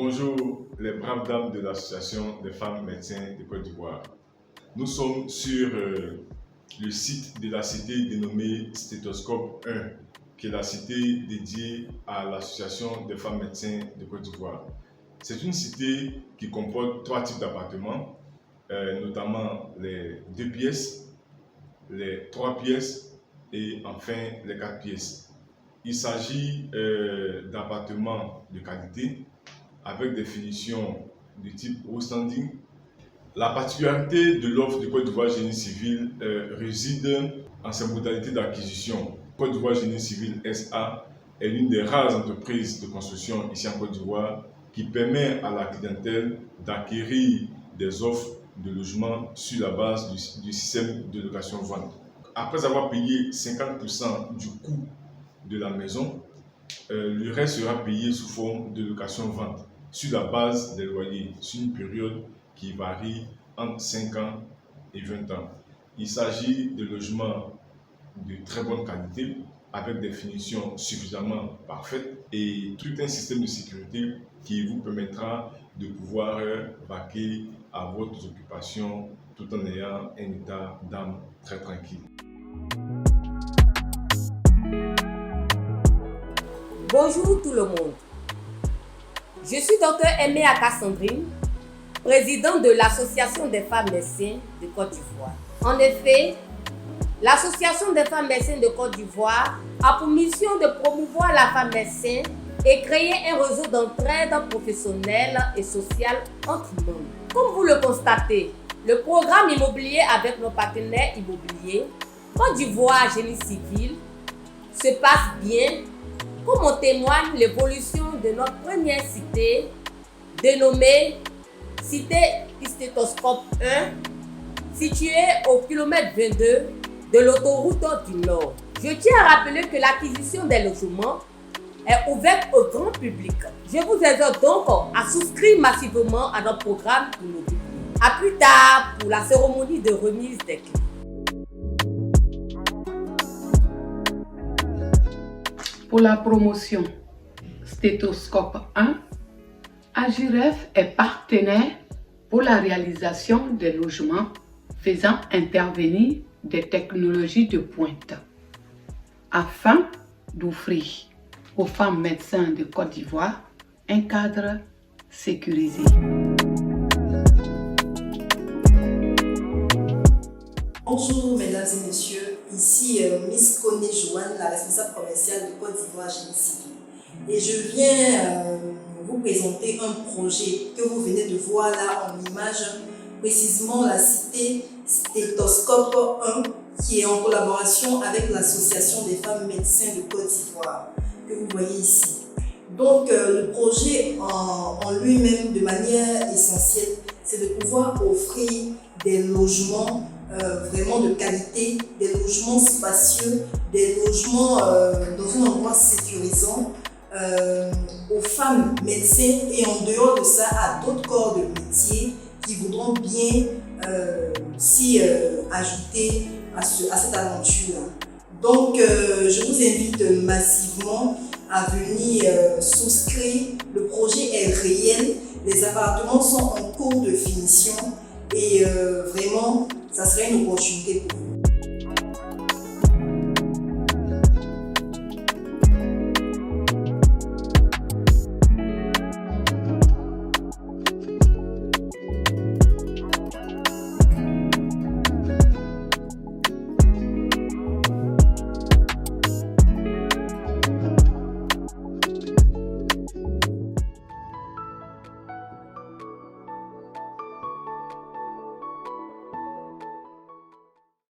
Bonjour les braves dames de l'Association des femmes médecins de Côte d'Ivoire. Nous sommes sur le site de la cité dénommée Stéthoscope 1, qui est la cité dédiée à l'Association des femmes médecins de Côte d'Ivoire. C'est une cité qui comporte 3 types d'appartements, notamment les 2 pièces, les 3 pièces et enfin les 4 pièces. Il s'agit d'appartements de qualité avec des finitions de type haut standing. La particularité de l'offre de Côte d'Ivoire Génie Civil réside en ses modalités d'acquisition. Côte d'Ivoire Génie Civil SA est l'une des rares entreprises de construction ici en Côte d'Ivoire qui permet à la clientèle d'acquérir des offres de logement sur la base du système de location-vente. Après avoir payé 50% du coût de la maison, le reste sera payé sous forme de location-vente sur la base des loyers, sur une période qui varie entre 5 ans et 20 ans. Il s'agit de logements de très bonne qualité, avec des finitions suffisamment parfaites et tout un système de sécurité qui vous permettra de pouvoir vaquer à votre occupation tout en ayant un état d'âme très tranquille. Bonjour tout le monde. Je suis Dr Aimé Sandrine, présidente de l'Association des femmes médecins de Côte d'Ivoire. En effet, l'Association des femmes médecins de Côte d'Ivoire a pour mission de promouvoir la femme médecin et créer un réseau d'entraide professionnelle et sociale entre nous. Comme vous le constatez, le programme immobilier avec nos partenaires immobiliers, Côte d'Ivoire Génie Civil, se passe bien, comme en témoigne l'évolution de notre première cité, dénommée Cité Stéthoscope 1, située au kilomètre 22 de l'autoroute du Nord. Je tiens à rappeler que l'acquisition des logements est ouverte au grand public. Je vous exhorte donc à souscrire massivement à notre programme immobilier. À plus tard pour la cérémonie de remise des clés. Pour la promotion Stéthoscope 1, AGIREF est partenaire pour la réalisation des logements faisant intervenir des technologies de pointe afin d'offrir aux femmes médecins de Côte d'Ivoire un cadre sécurisé. Bonjour mesdames et messieurs, ici Miss Koné Joanne, la responsable commerciale de Côte d'Ivoire Génie Civil. Et je viens vous présenter un projet que vous venez de voir là en image, précisément la cité Stéthoscope 1, qui est en collaboration avec l'Association des femmes médecins de Côte d'Ivoire, que vous voyez ici. Donc le projet en lui-même, de manière essentielle, c'est de pouvoir offrir des logements vraiment de qualité, des logements spacieux, des logements dans un endroit sécurisant aux femmes médecins et en dehors de ça à d'autres corps de métier qui voudront bien s'y ajouter à cette aventure. Donc je vous invite massivement à venir souscrire. Le projet est réel, les appartements sont en cours de finition et vraiment ça serait une opportunité pour vous.